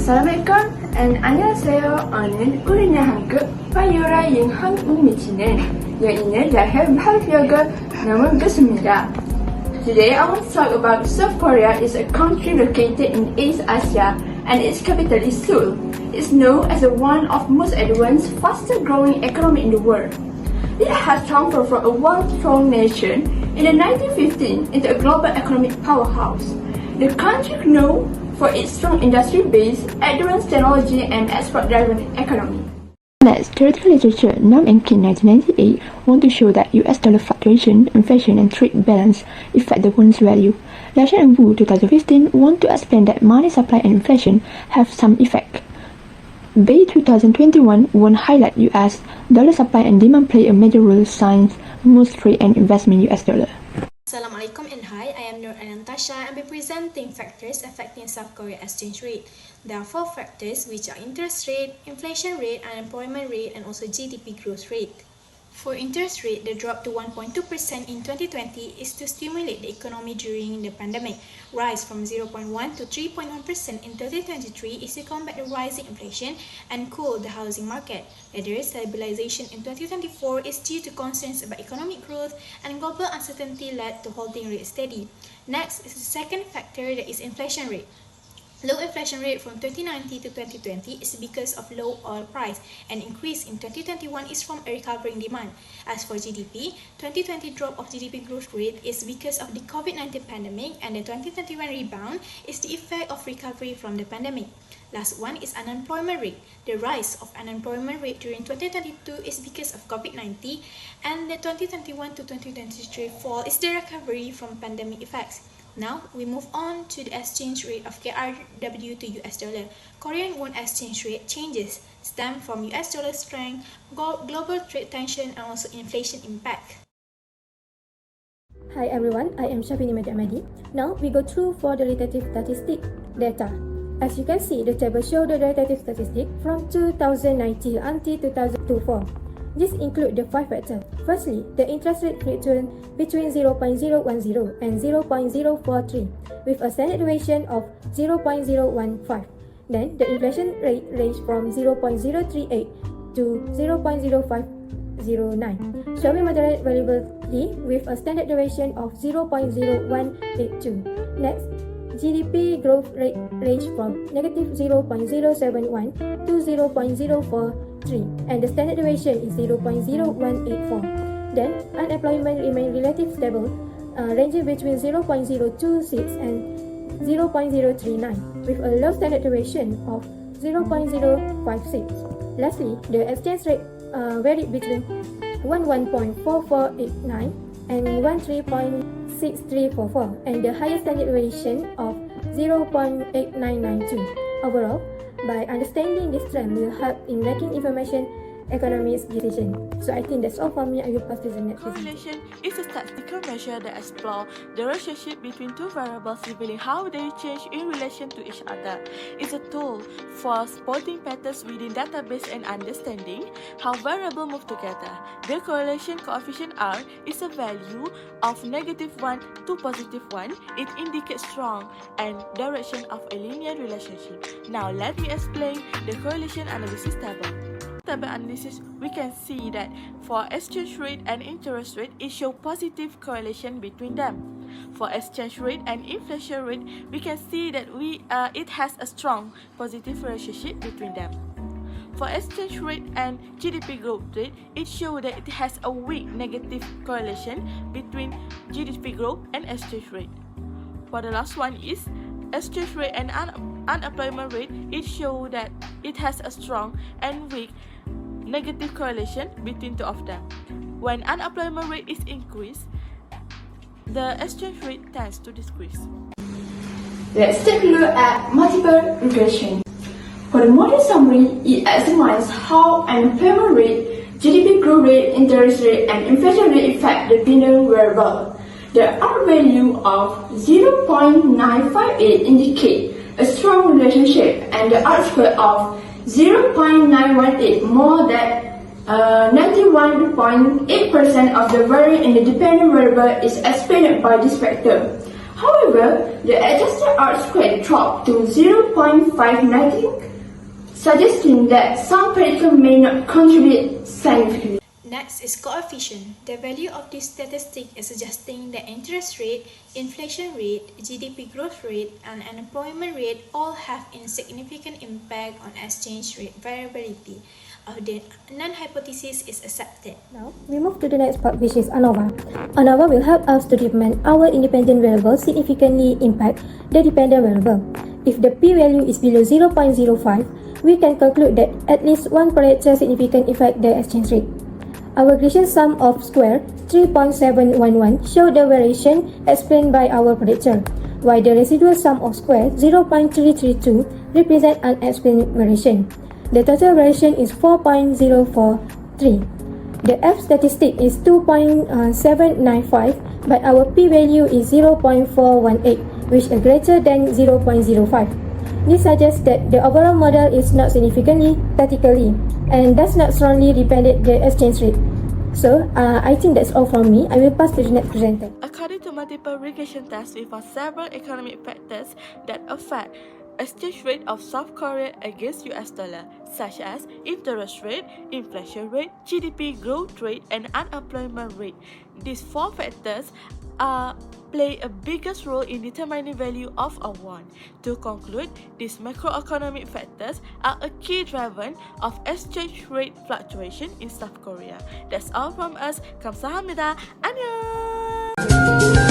Assalamualaikum and 안녕하세요. 오늘 우리는 한국 바이오라인 한국 미치는 여인을 대해하려고 나오겠습니다. Today I want to talk about South Korea is a country located in East Asia and its capital is Seoul. It's known as one of the most advanced, fastest growing economy in the world. It has transformed from a one-strong nation in the 1915 into a global economic powerhouse. The country is known for its strong industry base, advanced technology, and export-driven economy. Next, theoretical literature, Nam and Kin 1998, want to show that US dollar fluctuation, inflation, and trade balance affect the won's value. Lashan and Wu 2015 want to explain that money supply and inflation have some effect. Bay 2021 won't highlight US dollar supply and demand play a major role since most trade and investment US dollar. Assalamualaikum and hi, I am Nur and NATASYA and will be presenting factors affecting South Korea exchange rate. There are 4 factors which are interest rate, inflation rate, unemployment rate and also GDP growth rate. For interest rate, the drop to 1.2% in 2020 is to stimulate the economy during the pandemic. Rise from 0.1 to 3.1% in 2023 is to combat the rising inflation and cool the housing market. Later, stabilization in 2024 is due to concerns about economic growth and global uncertainty led to holding rate steady. Next is the second factor, that is inflation rate. Low inflation rate from 2019 to 2020 is because of low oil price, and increase in 2021 is from a recovering demand. As for GDP, 2020 drop of GDP growth rate is because of the COVID-19 pandemic, and the 2021 rebound is the effect of recovery from the pandemic. Last one is unemployment rate. The rise of unemployment rate during 2022 is because of COVID-19, and the 2021 to 2023 fall is the recovery from pandemic effects. Now, we move on to the exchange rate of KRW to US dollar. Korean won exchange rate changes stem from US dollar strength, global trade tension, and also inflation impact. Hi everyone, I am SHAFINI AHMADI. Now, we go through for the relative statistic data. As you can see, the table shows the relative statistic from 2019 until 2024. This includes the 5 factors. Firstly, the interest rate fluctuates between 0.010 and 0.043 with a standard deviation of 0.015. Then, the inflation rate ranged from 0.038 to 0.0509, showing moderate variability with a standard deviation of 0.0182. Next, GDP growth rate ranged from negative 0.071 to 0.043 and the standard deviation is 0.0184. Then, unemployment remained relatively stable, ranging between 0.026 and 0.039 with a low standard deviation of 0.056. Lastly, the exchange rate varied between 11.4489 and 13.6344 and the highest standard deviation of 0.8992. Overall, by understanding this trend will help in making information economics decision. So I think that's all for me. I will pass to the next. Correlation is a statistical measure that explores the relationship between two variables revealing how they change in relation to each other. It's a tool for spotting patterns within database and understanding how variables move together. The correlation coefficient R is a value of -1 to +1. It indicates strong and direction of a linear relationship. Now let me explain the correlation analysis table. Table analysis, we can see that for exchange rate and interest rate, it shows positive correlation between them. For exchange rate and inflation rate, we can see that it has a strong positive relationship between them. For exchange rate and GDP growth rate, it shows that it has a weak negative correlation between GDP growth and exchange rate. For the last one is exchange rate and unemployment rate, it shows that it has a strong and weak negative correlation between two of them. When unemployment rate is increased, the exchange rate tends to decrease. Let's take a look at multiple regression. For the model summary, it examines how unemployment rate, GDP growth rate, interest rate, and inflation rate affect the binary variable. The R value of 0.958 indicates a strong relationship, and the R square of 0.918 more than 91.8% of the variance in the dependent variable is explained by this factor. However, the adjusted R-squared dropped to 0.519, suggesting that some predictors may not contribute significantly. Next is coefficient. The value of this statistic is suggesting that interest rate, inflation rate, GDP growth rate, and unemployment rate all have insignificant impact on exchange rate variability. The non-hypothesis is accepted. Now, we move to the next part, which is ANOVA. ANOVA will help us to determine our independent variable significantly impact the dependent variable. If the p-value is below 0.05, we can conclude that at least one parameter significantly affect the exchange rate. Our Gaussian sum of square 3.711 show the variation explained by our predictor, while the residual sum of square 0.332 represent unexplained variation. The total variation is 4.043. The F statistic is 2.795, but our p-value is 0.418, which is greater than 0.05. This suggests that the overall model is not significantly statically and does not strongly depend the exchange rate. So, I think that's all from me. I will pass to the next presenter. According to multiple regression tests, we found several economic factors that affect exchange rate of South Korea against US dollar, such as interest rate, inflation rate, GDP growth rate, and unemployment rate. These four factors play a biggest role in determining value of a won. To conclude, these macroeconomic factors are a key driver of exchange rate fluctuation in South Korea. That's all from us. Kamsahamnida. Annyeong!